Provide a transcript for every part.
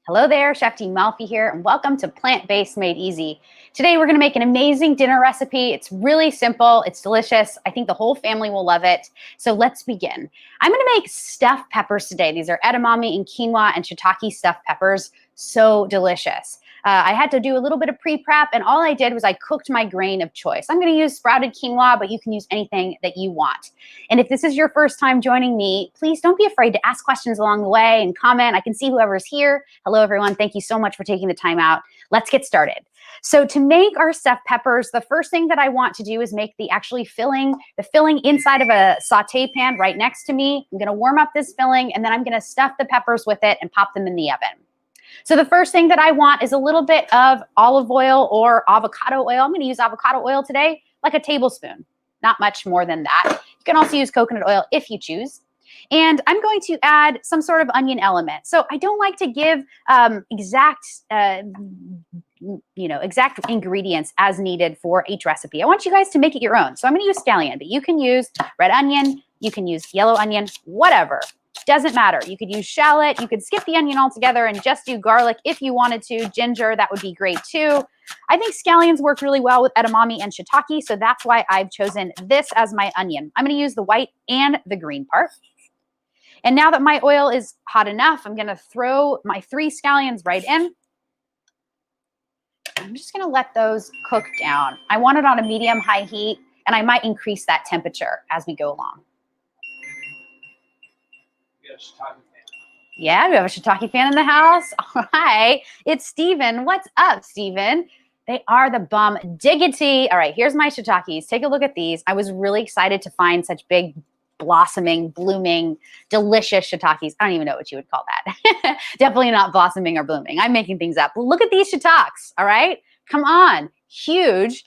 Hello there, Chef T. Malfi here, and welcome to Plant-Based Made Easy. Today we're going to make an amazing dinner recipe. It's really simple, it's delicious. I think the whole family will love it. So let's begin. I'm going to make stuffed peppers today. These are edamame and quinoa and shiitake stuffed peppers. So delicious. I had to do a little bit of pre-prep, and all I did was I cooked my grain of choice. I'm going to use sprouted quinoa, but you can use anything that you want. And if this is your first time joining me, please don't be afraid to ask questions along the way and comment. I can see whoever's here. Hello, everyone. Thank you so much for taking the time out. Let's get started. So to make our stuffed peppers, the first thing that I want to do is make the filling inside of a saute pan right next to me. I'm going to warm up this filling, and then I'm going to stuff the peppers with it and pop them in the oven. So the first thing that I want is a little bit of olive oil or avocado oil. I'm going to use avocado oil today, like a tablespoon, not much more than that. You can also use coconut oil if you choose. And I'm going to add some sort of onion element. So I don't like to give exact ingredients as needed for each recipe. I want you guys to make it your own. So I'm going to use scallion, but you can use red onion, you can use yellow onion, whatever. Doesn't matter. You could use shallot. You could skip the onion altogether and just do garlic if you wanted to. Ginger, that would be great too. I think scallions work really well with edamame and shiitake, so that's why I've chosen this as my onion. I'm going to use the white and the green part. And now that my oil is hot enough, I'm going to throw my 3 scallions right in. I'm just going to let those cook down. I want it on a medium-high heat, and I might increase that temperature as we go along. Yeah, we have a shiitake fan in the house. All right, it's Steven. What's up, Steven? They are the bomb diggity. All right, here's my shiitakes. Take a look at these. I was really excited to find such big, blossoming, blooming, delicious shiitakes. I don't even know what you would call that. Definitely not blossoming or blooming. I'm making things up. Look at these shiitakes, all right? Come on, huge.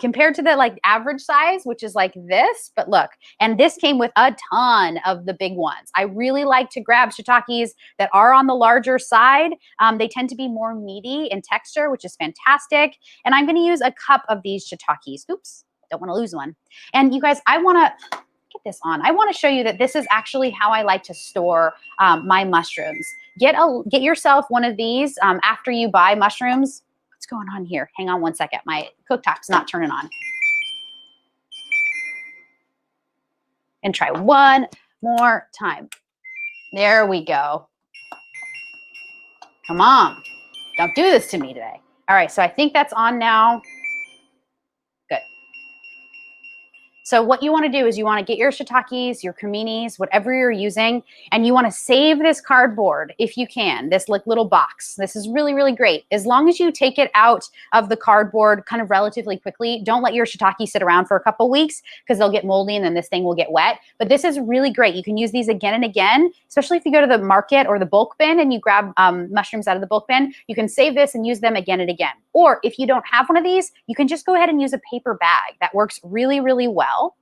Compared to the average size, which is like this, but look, and this came with a ton of the big ones. I really like to grab shiitakes that are on the larger side. They tend to be more meaty in texture, which is fantastic. And I'm gonna use a cup of these shiitakes. Oops, don't wanna lose one. And you guys, I wanna get this on. I wanna show you that this is actually how I like to store my mushrooms. Get yourself one of these after you buy mushrooms. What's going on here? Hang on one second. My cooktop's not turning on. And try one more time. There we go. Come on. Don't do this to me today. All right, so I think that's on now. Good. So what you want to do is you want to get your shiitakes, your creminis, whatever you're using, and you want to save this cardboard if you can, this little box. This is really, really great. As long as you take it out of the cardboard kind of relatively quickly, don't let your shiitake sit around for a couple weeks because they'll get moldy and then this thing will get wet. But this is really great. You can use these again and again, especially if you go to the market or the bulk bin and you grab mushrooms out of the bulk bin. You can save this and use them again and again. Or if you don't have one of these, you can just go ahead and use a paper bag. That works really, really well.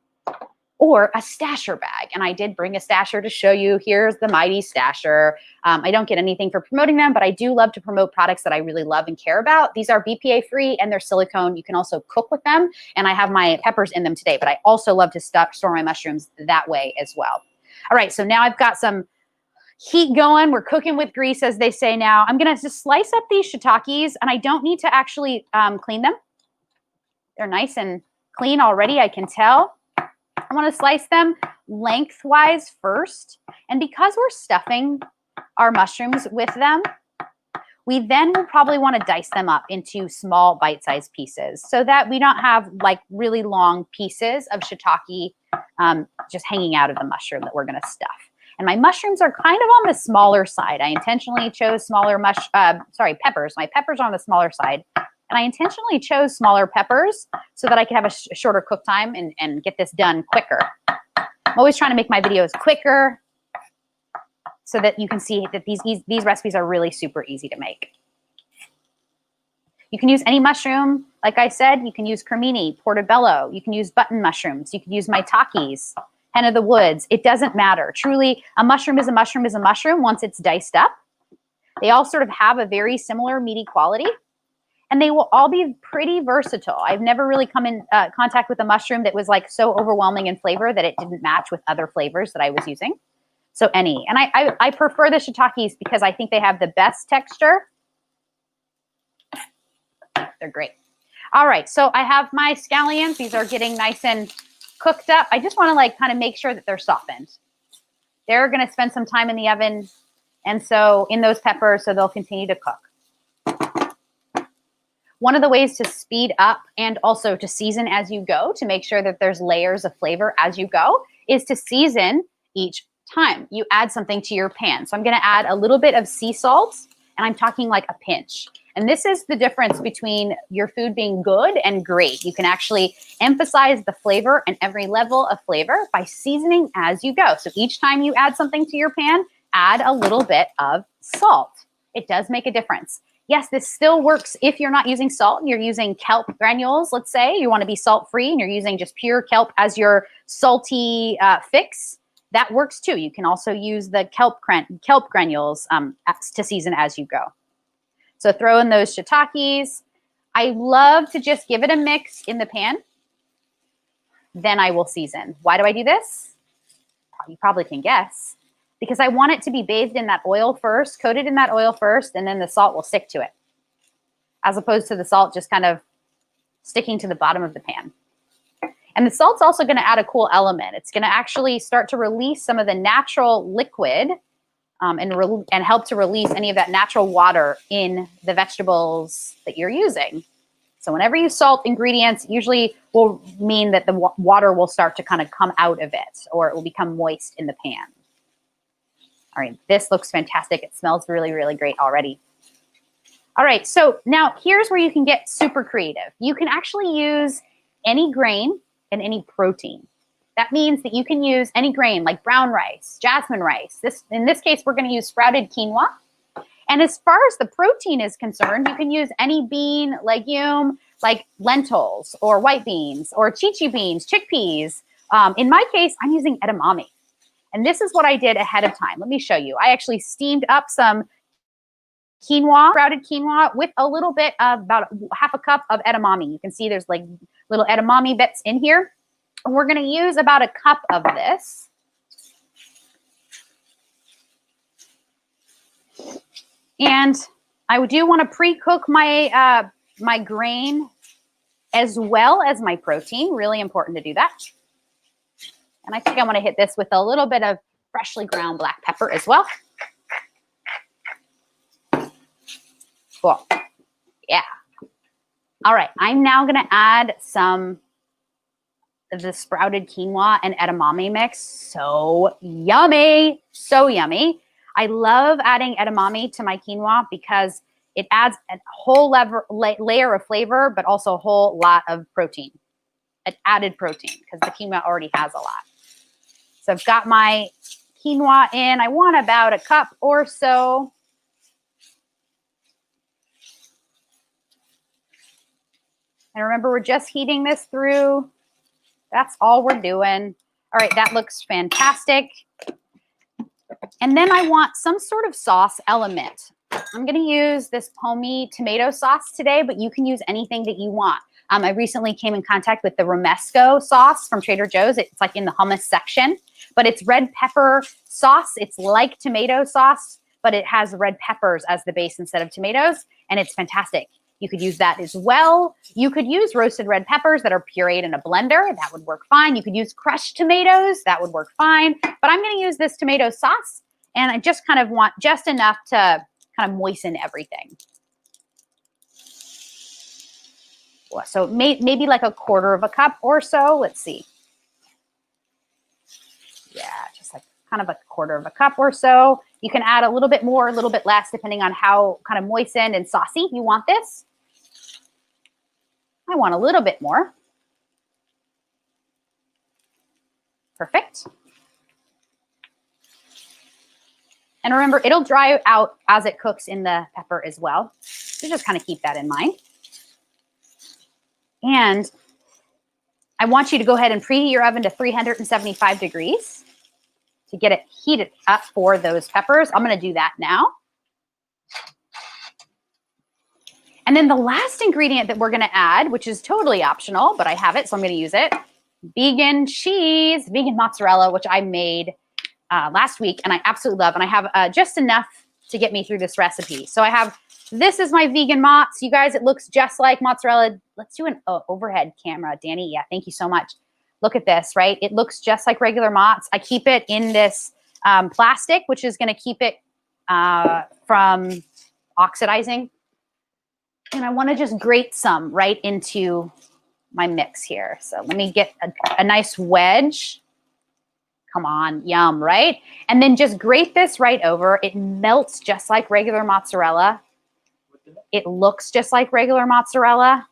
Or a stasher bag. And I did bring a stasher to show you. Here's the mighty stasher. I don't get anything for promoting them, but I do love to promote products that I really love and care about. These are BPA free and they're silicone. You can also cook with them. And I have my peppers in them today, but I also love to store my mushrooms that way as well. All right, so now I've got some heat going. We're cooking with grease, as they say now. I'm gonna just slice up these shiitakes, and I don't need to actually clean them. They're nice and clean already, I can tell. I want to slice them lengthwise first. And because we're stuffing our mushrooms with them, we then will probably want to dice them up into small bite-sized pieces so that we don't have really long pieces of shiitake just hanging out of the mushroom that we're going to stuff. And my mushrooms are kind of on the smaller side. I intentionally chose smaller peppers. My peppers are on the smaller side. And I intentionally chose smaller peppers so that I could have a shorter cook time and get this done quicker. I'm always trying to make my videos quicker so that you can see that these recipes are really super easy to make. You can use any mushroom. Like I said, you can use cremini, portobello. You can use button mushrooms. You can use maitakes, hen of the woods. It doesn't matter. Truly, a mushroom is a mushroom is a mushroom once it's diced up. They all sort of have a very similar meaty quality. And they will all be pretty versatile. I've never really come in contact with a mushroom that was so overwhelming in flavor that it didn't match with other flavors that I was using. So any. And I prefer the shiitakes because I think they have the best texture. They're great. All right, so I have my scallions. These are getting nice and cooked up. I just want to like kind of make sure that they're softened. They're going to spend some time in the oven, and so in those peppers, so they'll continue to cook. One of the ways to speed up and also to season as you go, to make sure that there's layers of flavor as you go, is to season each time you add something to your pan. So I'm going to add a little bit of sea salt, and I'm talking like a pinch. And this is the difference between your food being good and great. You can actually emphasize the flavor and every level of flavor by seasoning as you go. So each time you add something to your pan, add a little bit of salt. It does make a difference. Yes, this still works if you're not using salt and you're using kelp granules. Let's say you want to be salt-free and you're using just pure kelp as your salty fix. That works too. You can also use the kelp granules to season as you go. So throw in those shiitakes. I love to just give it a mix in the pan. Then I will season. Why do I do this? You probably can guess. Because I want it to be bathed in that oil first, coated in that oil first, and then the salt will stick to it. As opposed to the salt just kind of sticking to the bottom of the pan. And the salt's also going to add a cool element. It's going to actually start to release some of the natural liquid and help to release any of that natural water in the vegetables that you're using. So whenever you salt ingredients, usually will mean that the water will start to kind of come out of it, or it will become moist in the pan. All right, this looks fantastic. It smells really, really great already. All right, so now here's where you can get super creative. You can actually use any grain and any protein. That means that you can use any grain like brown rice, jasmine rice. In this case, we're going to use sprouted quinoa. And as far as the protein is concerned, you can use any bean, legume, like lentils or white beans or chichi beans, chickpeas. In my case, I'm using edamame. And this is what I did ahead of time. Let me show you. I actually steamed up some quinoa, sprouted quinoa, with a little bit of about half a cup of edamame. You can see there's like little edamame bits in here. And we're going to use about a cup of this. And I do want to pre-cook my my grain as well as my protein. Really important to do that. And I think I want to hit this with a little bit of freshly ground black pepper as well. Cool. Yeah. All right. I'm now going to add some of the sprouted quinoa and edamame mix. So yummy. So yummy. I love adding edamame to my quinoa because it adds a whole layer of flavor, but also a whole lot of protein, an added protein, because the quinoa already has a lot. So I've got my quinoa in. I want about a cup or so. And remember, we're just heating this through. That's all we're doing. All right, that looks fantastic. And then I want some sort of sauce element. I'm going to use this Pomi tomato sauce today, but you can use anything that you want. I recently came in contact with the romesco sauce from Trader Joe's. It's like in the hummus section, but it's red pepper sauce. It's like tomato sauce, but it has red peppers as the base instead of tomatoes, and it's fantastic. You could use that as well. You could use roasted red peppers that are pureed in a blender. That would work fine. You could use crushed tomatoes. That would work fine. But I'm going to use this tomato sauce, and I just kind of want just enough to kind of moisten everything. So maybe like a quarter of a cup or so. Let's see. Yeah, just like kind of a quarter of a cup or so. You can add a little bit more, a little bit less, depending on how kind of moistened and saucy you want this. I want a little bit more. Perfect. And remember, it'll dry out as it cooks in the pepper as well. So just kind of keep that in mind. And I want you to go ahead and preheat your oven to 375 degrees to get it heated up for those peppers. I'm going to do that now. And then the last ingredient that we're going to add, which is totally optional, but I have it, so I'm going to use it. Vegan cheese, vegan mozzarella, which I made last week, and I absolutely love. And I have just enough to get me through this recipe. So I have, this is my vegan mozz. You guys, it looks just like mozzarella. Let's do an overhead camera, Danny. Yeah, thank you so much. Look at this, right? It looks just like regular mozz. I keep it in this plastic, which is going to keep it from oxidizing. And I want to just grate some right into my mix here. So let me get a nice wedge. Come on, yum, right? And then just grate this right over. It melts just like regular mozzarella. It looks just like regular mozzarella.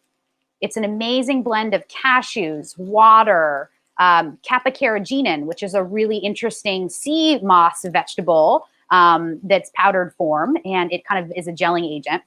It's an amazing blend of cashews, water, kappa carrageenan, which is a really interesting sea moss vegetable that's powdered form, and it kind of is a gelling agent.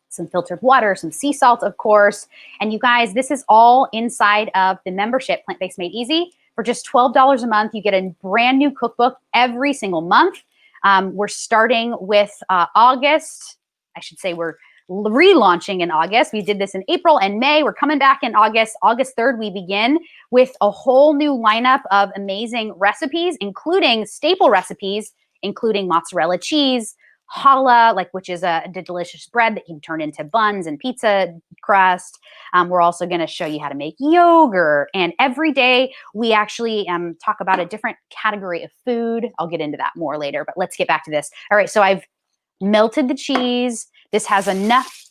Some filtered water, some sea salt, of course. And you guys, this is all inside of the membership, Plant-Based Made Easy. For just $12 a month, you get a brand new cookbook every single month. We're starting with August. I should say we're relaunching in August. We did this in April and May. We're coming back in August. August 3rd, we begin with a whole new lineup of amazing recipes, including staple recipes, including mozzarella cheese, challah, which is a delicious bread that you can turn into buns and pizza crust. We're also going to show you how to make yogurt. And every day we actually talk about a different category of food. I'll get into that more later, but let's get back to this. All right, so I've melted the cheese. This has enough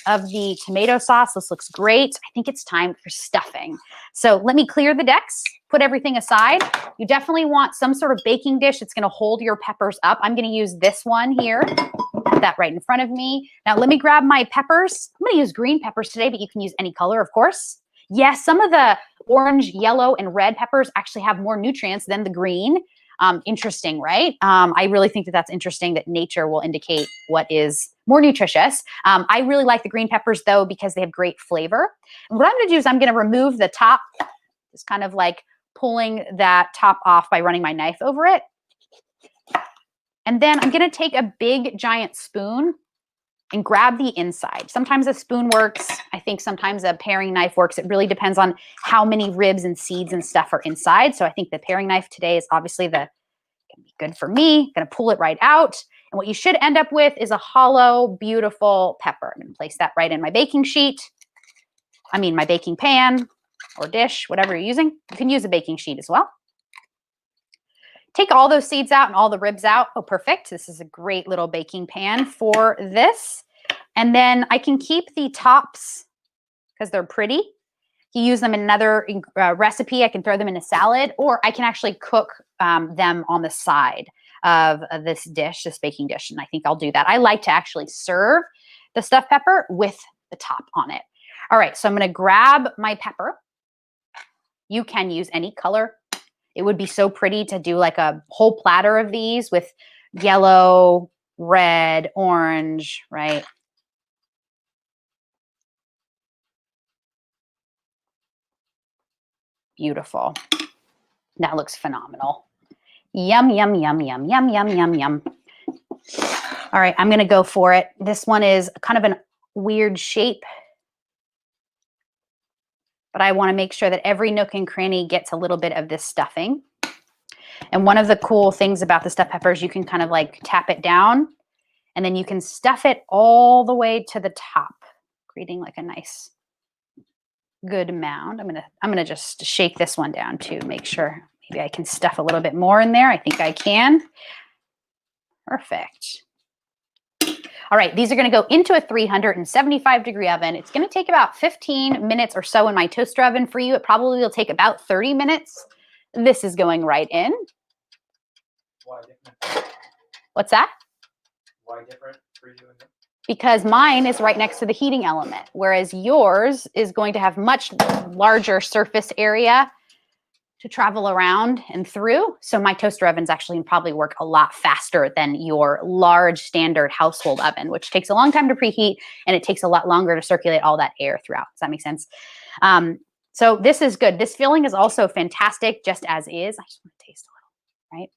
of the tomato sauce. This looks great. I think it's time for stuffing. So let me clear the decks, put everything aside. You definitely want some sort of baking dish that's going to hold your peppers up. I'm going to use this one here. Put that right in front of me. Now let me grab my peppers. I'm going to use green peppers today, but you can use any color, of course. Yes, some of the orange, yellow, and red peppers actually have more nutrients than the green. Interesting, right? I really think that that's interesting that nature will indicate what is more nutritious. I really like the green peppers though, because they have great flavor. And what I'm gonna do is I'm gonna remove the top, just kind of like pulling that top off by running my knife over it. And then I'm gonna take a big giant spoon and grab the inside. Sometimes a spoon works. I think sometimes a paring knife works. It really depends on how many ribs and seeds and stuff are inside. So I think the paring knife today is obviously gonna be good for me. Gonna pull it right out. And what you should end up with is a hollow, beautiful pepper. I'm gonna place that right in my baking sheet. I mean, my baking pan or dish, whatever you're using. You can use a baking sheet as well. Take all those seeds out and all the ribs out. Oh, perfect. This is a great little baking pan for this. And then I can keep the tops because they're pretty. You use them in another recipe. I can throw them in a salad, or I can actually cook them on the side of this dish, this baking dish. And I think I'll do that. I like to actually serve the stuffed pepper with the top on it. All right, so I'm going to grab my pepper. You can use any color. It would be so pretty to do like a whole platter of these with yellow, red, orange, right? Beautiful. That looks phenomenal. Yum, yum, yum, yum, yum, yum, yum, yum. All right, I'm going to go for it. This one is kind of a weird shape, but I want to make sure that every nook and cranny gets a little bit of this stuffing. And one of the cool things about the stuffed peppers, you can kind of like tap it down, and then you can stuff it all the way to the top, creating like a nice, good mound. I'm gonna just shake this one down to make sure maybe I can stuff a little bit more in there. I think I can. Perfect. All right, these are going to go into a 375-degree oven. It's going to take about 15 minutes or so in my toaster oven. For you, it probably will take about 30 minutes. This is going right in. Why different? What's that? Why different for you and me? Because mine is right next to the heating element, whereas yours is going to have much larger surface area to travel around and through. So my toaster ovens actually probably work a lot faster than your large standard household oven, which takes a long time to preheat, and it takes a lot longer to circulate all that air throughout. Does that make sense? So this is good. This filling is also fantastic just as is. I just want to taste a little,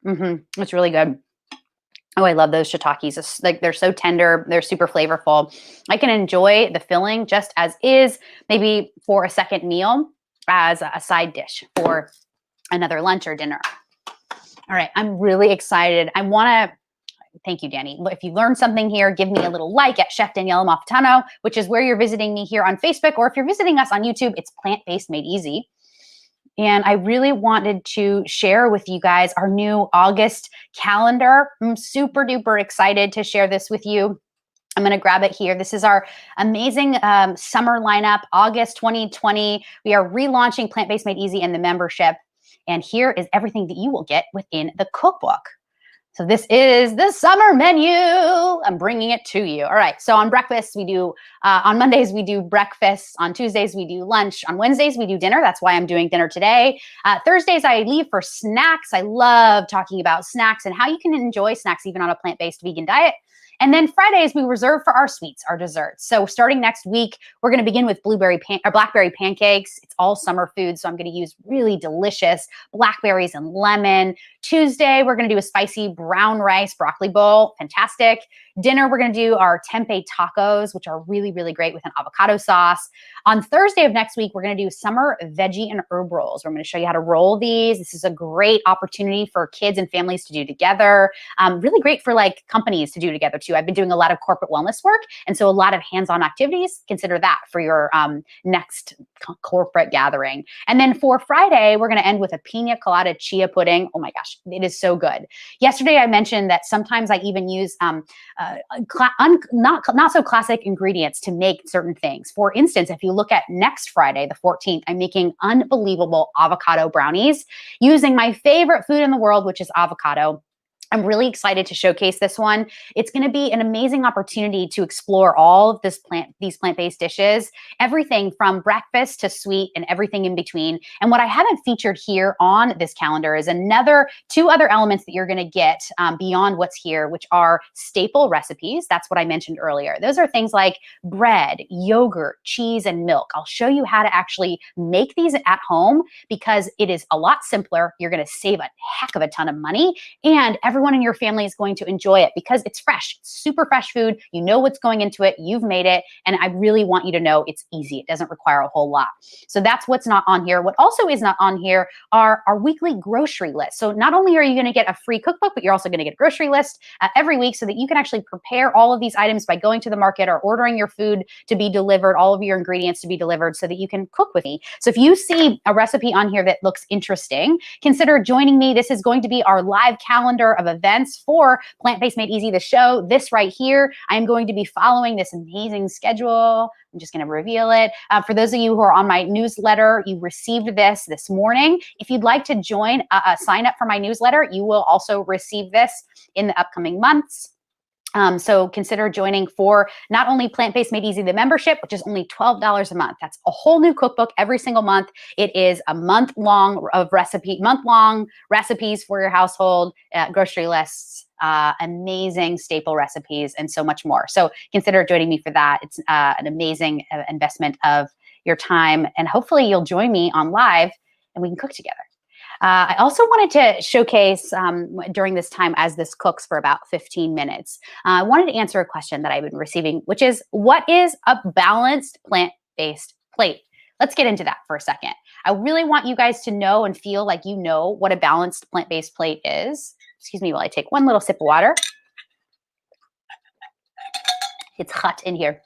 right? It's really good. Oh, I love those shiitakes. It's like they're so tender. They're super flavorful. I can enjoy the filling just as is, maybe for a second meal as a side dish for another lunch or dinner. All right, I'm really excited. I want to thank you, Danny. If you learned something here, give me a little like at Chef Daniela Malfitano, which is where you're visiting me here on Facebook, or if you're visiting us on YouTube, it's Plant-Based Made Easy. And I really wanted to share with you guys our new August calendar. I'm super duper excited to share this with you. I'm going to grab it here. This is our amazing summer lineup, August 2020. We are relaunching Plant-Based Made Easy and the membership. And here is everything that you will get within the cookbook. So this is the summer menu. I'm bringing it to you. All right. So on breakfast, we do, on Mondays, we do breakfast. On Tuesdays, we do lunch. On Wednesdays, we do dinner. That's why I'm doing dinner today. Thursdays, I leave for snacks. I love talking about snacks and how you can enjoy snacks even on a plant-based vegan diet. And then Fridays, we reserve for our sweets, our desserts. So starting next week, we're going to begin with blackberry pancakes. It's all summer food, so I'm going to use really delicious blackberries and lemon. Tuesday, we're going to do a spicy brown rice broccoli bowl. Fantastic. Dinner, we're going to do our tempeh tacos, which are really, really great with an avocado sauce. On Thursday of next week, we're going to do summer veggie and herb rolls. We're going to show you how to roll these. This is a great opportunity for kids and families to do together. Really great for like companies to do together too. I've been doing a lot of corporate wellness work, and so a lot of hands-on activities. Consider that for your next corporate gathering. And then for Friday, we're going to end with a pina colada chia pudding. Oh my gosh, it is so good. Yesterday, I mentioned that sometimes I even use not so classic ingredients to make certain things. For instance, if you look at next Friday, the 14th, I'm making unbelievable avocado brownies using my favorite food in the world, which is avocado. I'm really excited to showcase this one. It's going to be an amazing opportunity to explore all of these plant-based dishes, everything from breakfast to sweet and everything in between. And what I haven't featured here on this calendar is two other elements that you're going to get beyond what's here, which are staple recipes. That's what I mentioned earlier. Those are things like bread, yogurt, cheese, and milk. I'll show you how to actually make these at home because it is a lot simpler. You're going to save a heck of a ton of money, and everyone in your family is going to enjoy it because it's fresh, super fresh food. You know what's going into it. You've made it. And I really want you to know it's easy. It doesn't require a whole lot. So that's what's not on here. What also is not on here are our weekly grocery list. So not only are you going to get a free cookbook, but you're also going to get a grocery list every week so that you can actually prepare all of these items by going to the market or ordering your food to be delivered, all of your ingredients to be delivered so that you can cook with me. So if you see a recipe on here that looks interesting, consider joining me. This is going to be our live calendar of events for Plant-Based Made Easy, the show. This right here, I'm going to be following this amazing schedule. I'm just going to reveal it. For those of you who are on my newsletter, you received this morning. If you'd like to join, sign up for my newsletter, you will also receive this in the upcoming months. So consider joining for not only Plant-Based Made Easy, the membership, which is only $12 a month. That's a whole new cookbook every single month. It is a month-long recipes for your household, grocery lists, amazing staple recipes, and so much more. So consider joining me for that. It's an amazing investment of your time, and hopefully you'll join me on live and we can cook together. I also wanted to showcase during this time as this cooks for about 15 minutes, I wanted to answer a question that I've been receiving, which is, what is a balanced plant-based plate? Let's get into that for a second. I really want you guys to know and feel like you know what a balanced plant-based plate is. Excuse me while I take one little sip of water. It's hot in here.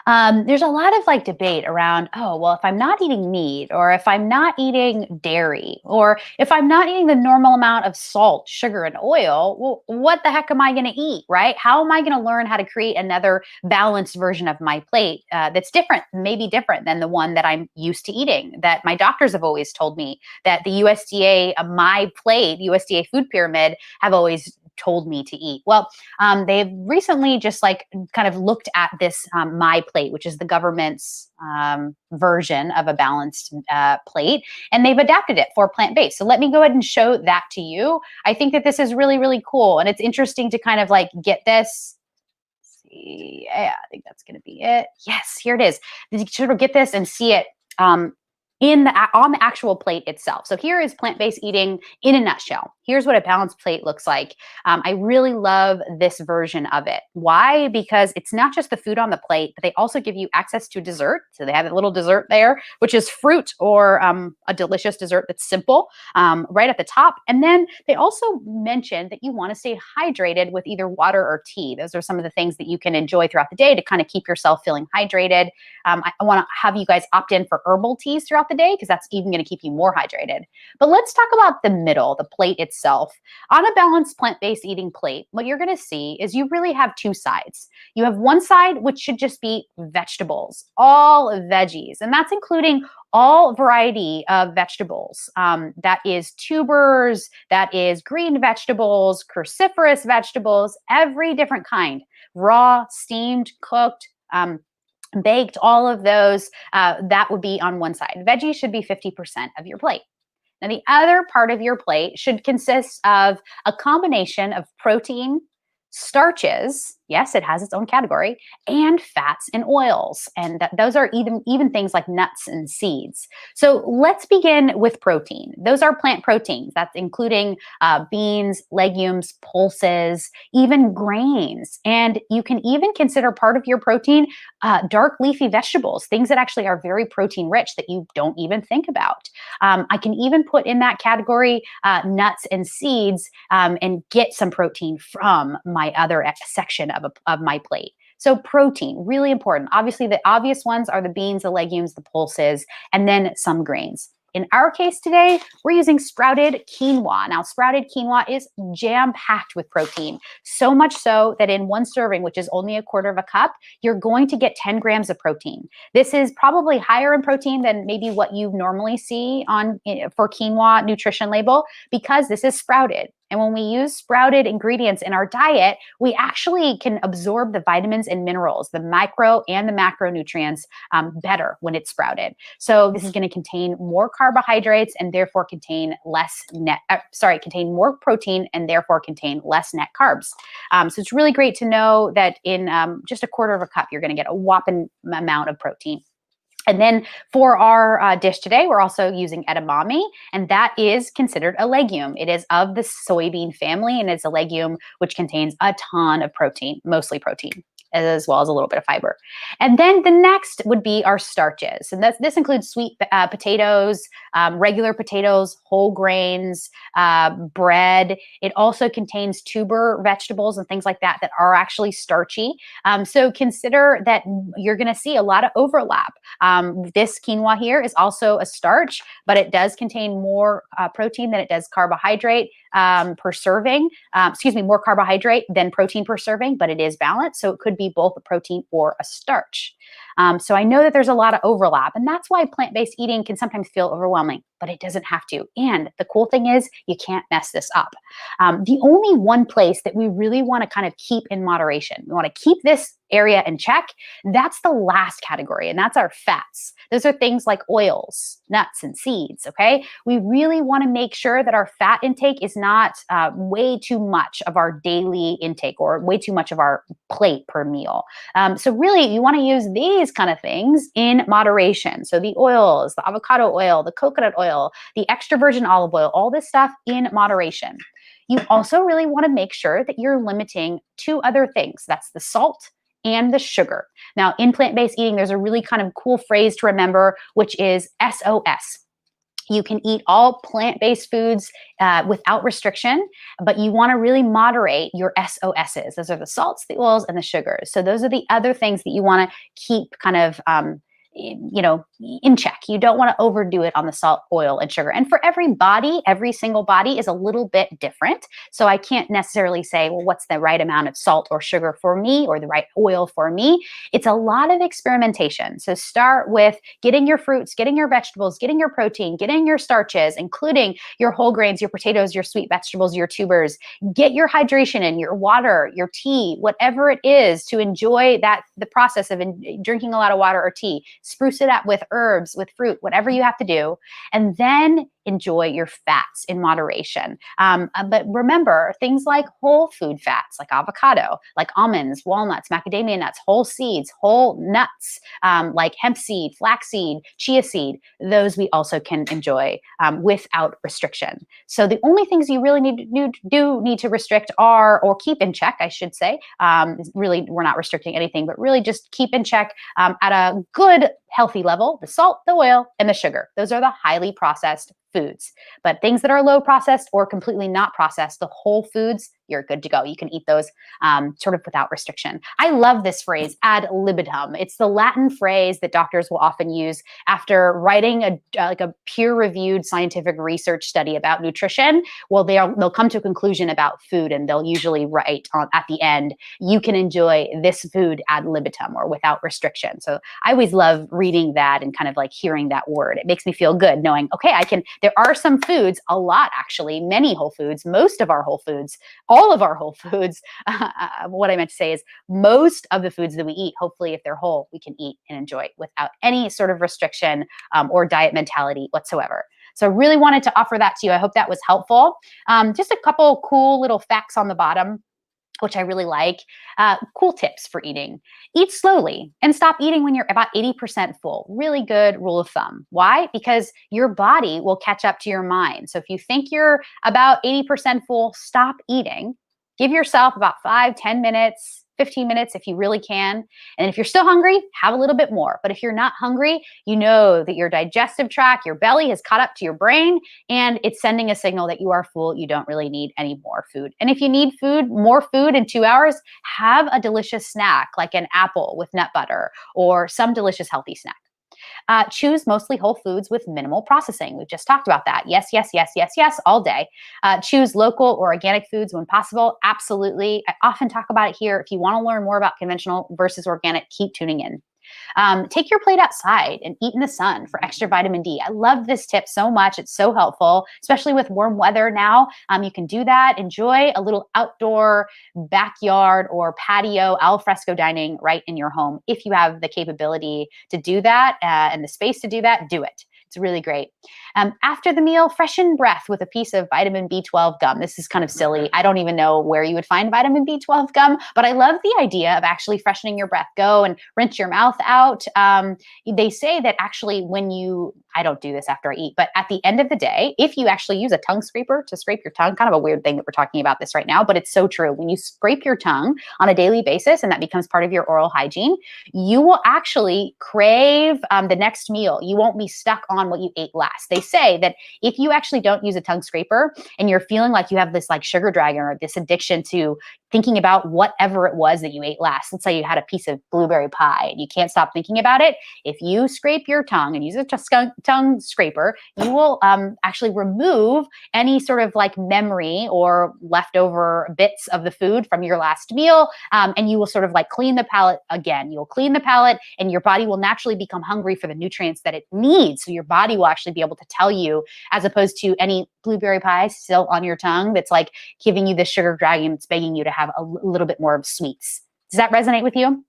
There's a lot of like debate around, oh, well, if I'm not eating meat, or if I'm not eating dairy, or if I'm not eating the normal amount of salt, sugar, and oil, well, what the heck am I going to eat, right? How am I going to learn how to create another balanced version of my plate that's different, maybe different than the one that I'm used to eating, that my doctors have always told me, that the USDA, my plate, USDA food pyramid, have always told me to eat. Well, they've recently just like kind of looked at this My Plate, which is the government's version of a balanced plate, and they've adapted it for plant-based. So let me go ahead and show that to you. I think that this is really, really cool, and it's interesting to kind of like get this. Yeah, I think that's going to be it. Yes, here it is. You sort of get this and see it on the actual plate itself. So here is plant-based eating in a nutshell. Here's what a balanced plate looks like. I really love this version of it. Why? Because it's not just the food on the plate, but they also give you access to dessert. So they have a little dessert there, which is fruit or a delicious dessert that's simple right at the top. And then they also mention that you want to stay hydrated with either water or tea. Those are some of the things that you can enjoy throughout the day to kind of keep yourself feeling hydrated. I want to have you guys opt in for herbal teas throughout the day because that's even going to keep you more hydrated. But let's talk about the middle, the plate itself. On a balanced plant-based eating plate, what you're going to see is you really have two sides. You have one side, which should just be vegetables, all veggies, and that's including all variety of vegetables. That is tubers, that is green vegetables, cruciferous vegetables, every different kind, raw, steamed, cooked, baked, all of those, that would be on one side. Veggies should be 50% of your plate. Now, the other part of your plate should consist of a combination of protein, starches, yes, it has its own category, and fats and oils. And those are even things like nuts and seeds. So let's begin with protein. Those are plant proteins. That's including beans, legumes, pulses, even grains. And you can even consider part of your protein dark leafy vegetables, things that actually are very protein rich that you don't even think about. I can even put in that category nuts and seeds and get some protein from my other section of my plate. So protein, really important. Obviously, the obvious ones are the beans, the legumes, the pulses, and then some grains. In our case today, we're using sprouted quinoa. Now, sprouted quinoa is jam-packed with protein, so much so that in one serving, which is only 1/4 cup, you're going to get 10 grams of protein. This is probably higher in protein than maybe what you normally see for quinoa nutrition label because this is sprouted. And when we use sprouted ingredients in our diet, we actually can absorb the vitamins and minerals, the micro and the macronutrients better when it's sprouted. So this is going to contain more carbohydrates and therefore contain contain more protein and therefore contain less net carbs. So it's really great to know that in just 1/4 cup, you're going to get a whopping amount of protein. And then for our dish today, we're also using edamame, and that is considered a legume. It is of the soybean family, and it's a legume which contains a ton of protein, mostly protein, as well as a little bit of fiber. And then the next would be our starches. And this includes sweet potatoes, regular potatoes, whole grains, bread. It also contains tuber vegetables and things like that that are actually starchy. So consider that you're going to see a lot of overlap. This quinoa here is also a starch, but it does contain more protein than it does carbohydrate per serving. More carbohydrate than protein per serving, but it is balanced. So it could be both a protein or a starch. So I know that there's a lot of overlap, and that's why plant-based eating can sometimes feel overwhelming, but it doesn't have to. And the cool thing is you can't mess this up. The only one place that we really want to kind of keep in moderation, we want to keep this area in check, that's the last category, and that's our fats. Those are things like oils, nuts, and seeds, okay? We really want to make sure that our fat intake is not way too much of our daily intake or way too much of our plate per meal. So really, you want to use these kind of things in moderation. So the oils, the avocado oil, the coconut oil, the extra virgin olive oil, all this stuff in moderation. You also really want to make sure that you're limiting 2 other things. That's the salt and the sugar. Now, in plant-based eating, there's a really kind of cool phrase to remember, which is SOS. You can eat all plant-based foods without restriction, but you want to really moderate your SOSs. Those are the salts, the oils, and the sugars. So those are the other things that you want to keep kind of in check. You don't want to overdo it on the salt, oil, and sugar. And for every body, every single body is a little bit different. So I can't necessarily say, well, what's the right amount of salt or sugar for me or the right oil for me? It's a lot of experimentation. So start with getting your fruits, getting your vegetables, getting your protein, getting your starches, including your whole grains, your potatoes, your sweet vegetables, your tubers. Get your hydration in, your water, your tea, whatever it is to enjoy the process of drinking a lot of water or tea. spruce it up with herbs, with fruit, whatever you have to do. And then enjoy your fats in moderation. But remember, things like whole food fats, like avocado, like almonds, walnuts, macadamia nuts, whole seeds, whole nuts, like hemp seed, flaxseed, chia seed, those we also can enjoy without restriction. So the only things you really need to restrict are, or keep in check, I should say, really, we're not restricting anything, but really just keep in check at a good, healthy level, the salt, the oil, and the sugar. Those are the highly processed foods. But things that are low processed or completely not processed, the whole foods, you're good to go. You can eat those sort of without restriction. I love this phrase, ad libitum. It's the Latin phrase that doctors will often use after writing a peer-reviewed scientific research study about nutrition. Well, they'll come to a conclusion about food, and they'll usually write at the end, you can enjoy this food ad libitum, or without restriction. So I always love reading that and kind of like hearing that word. It makes me feel good knowing, okay, there are some foods, a lot actually, many whole foods, most of our whole foods, all of our whole foods. What I meant to say is most of the foods that we eat, hopefully if they're whole, we can eat and enjoy without any sort of restriction or diet mentality whatsoever. So I really wanted to offer that to you. I hope that was helpful. Just a couple cool little facts on the bottom, which I really like. Cool tips for eating. Eat slowly and stop eating when you're about 80% full. Really good rule of thumb. Why? Because your body will catch up to your mind. So if you think you're about 80% full, stop eating. Give yourself about 5-10 minutes, 15 minutes if you really can. And if you're still hungry, have a little bit more. But if you're not hungry, you know that your digestive tract, your belly has caught up to your brain, and it's sending a signal that you are full. You don't really need any more food. And if you need more food in 2 hours, have a delicious snack like an apple with nut butter or some delicious healthy snack. Choose mostly whole foods with minimal processing. We've just talked about that. Yes, yes, yes, yes, yes, all day. Choose local or organic foods when possible. Absolutely. I often talk about it here. If you want to learn more about conventional versus organic, keep tuning in. Take your plate outside and eat in the sun for extra vitamin D. I love this tip so much. It's so helpful, especially with warm weather now. You can do that. Enjoy a little outdoor backyard or patio al fresco dining right in your home. If you have the capability to do that and the space to do that, do it. It's really great. After the meal, freshen breath with a piece of vitamin B12 gum. This is kind of silly. I don't even know where you would find vitamin B12 gum, but I love the idea of actually freshening your breath. Go and rinse your mouth out. They say that actually I don't do this after I eat, but at the end of the day, if you actually use a tongue scraper to scrape your tongue, kind of a weird thing that we're talking about this right now, but it's so true. When you scrape your tongue on a daily basis and that becomes part of your oral hygiene, you will actually crave the next meal. You won't be stuck on what you ate last. They say that if you actually don't use a tongue scraper and you're feeling like you have this like sugar dragon or this addiction to thinking about whatever it was that you ate last, let's say you had a piece of blueberry pie and you can't stop thinking about it, if you scrape your tongue and use a tongue scraper, you will actually remove any sort of like memory or leftover bits of the food from your last meal, and you will sort of like clean the palate again. You'll clean the palate and your body will naturally become hungry for the nutrients that it needs. So your body will actually be able to tell you, as opposed to any blueberry pie still on your tongue that's like giving you the sugar dragon, it's begging you to have a little bit more of sweets. Does that resonate with you?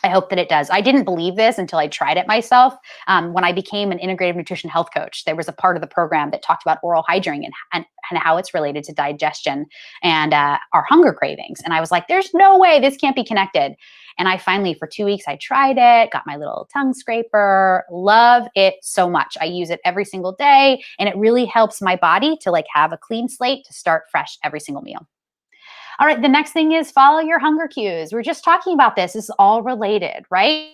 I hope that it does. I didn't believe this until I tried it myself. When I became an integrative nutrition health coach, there was a part of the program that talked about oral hygiene and how it's related to digestion and our hunger cravings. And I was like, there's no way this can't be connected. And I finally, for 2 weeks, I tried it, got my little tongue scraper, love it so much. I use it every single day, and it really helps my body to like have a clean slate to start fresh every single meal. All right, the next thing is follow your hunger cues. We're just talking about this. This is all related, right?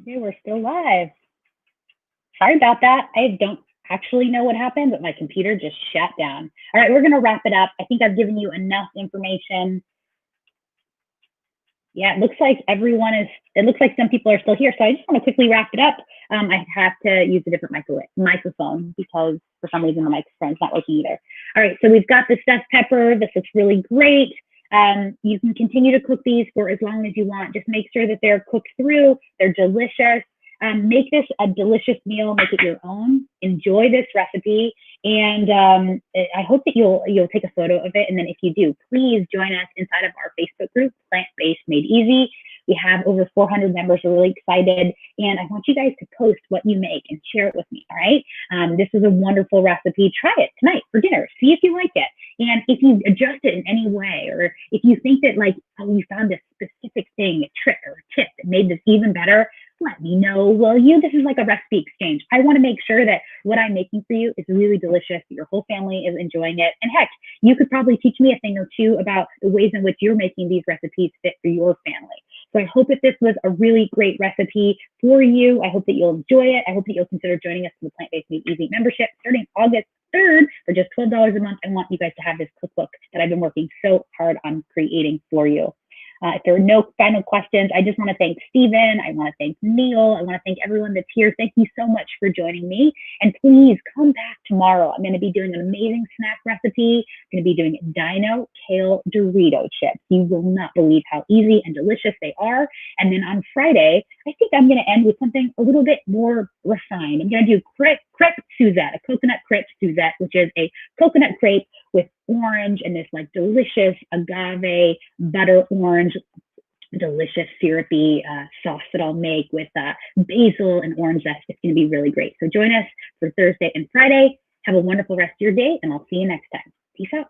Okay, we're still live. Sorry about that. I don't actually know what happened, but my computer just shut down. All right, we're going to wrap it up. I think I've given you enough information. Yeah, it looks like it looks like some people are still here. So I just want to quickly wrap it up. I have to use a different microphone because for some reason the microphone's not working either. All right, so we've got the stuffed pepper. This looks really great. You can continue to cook these for as long as you want. Just make sure that they're cooked through. They're delicious. Make this a delicious meal. Make it your own. Enjoy this recipe. And I hope that you'll take a photo of it. And then if you do, please join us inside of our Facebook group, Plant-Based Made Easy. We have over 400 members. We're really excited. And I want you guys to post what you make and share it with me, all right? This is a wonderful recipe. Try it tonight for dinner. See if you like it. And if you adjust it in any way, or if you think that like, oh, you found a specific thing, a trick or a tip that made this even better, let me know, will you? This is like a recipe exchange. I want to make sure that what I'm making for you is really delicious, that your whole family is enjoying it. And heck, you could probably teach me a thing or two about the ways in which you're making these recipes fit for your family. So I hope that this was a really great recipe for you. I hope that you'll enjoy it. I hope that you'll consider joining us in the Plant-Based Made Easy membership starting August 3rd for just $12 a month. I want you guys to have this cookbook that I've been working so hard on creating for you. If there are no final questions, I just want to thank Stephen. I want to thank Neil. I want to thank everyone that's here. Thank you so much for joining me. And please come back tomorrow. I'm going to be doing an amazing snack recipe. I'm going to be doing Dino Kale Dorito chips. You will not believe how easy and delicious they are. And then on Friday, I think I'm going to end with something a little bit more refined. I'm going to do crepe Suzette, a coconut crepe Suzette, which is a coconut crepe with orange and this like delicious agave butter orange, delicious syrupy sauce that I'll make with basil and orange zest. It's going to be really great. So join us for Thursday and Friday. Have a wonderful rest of your day, and I'll see you next time. Peace out.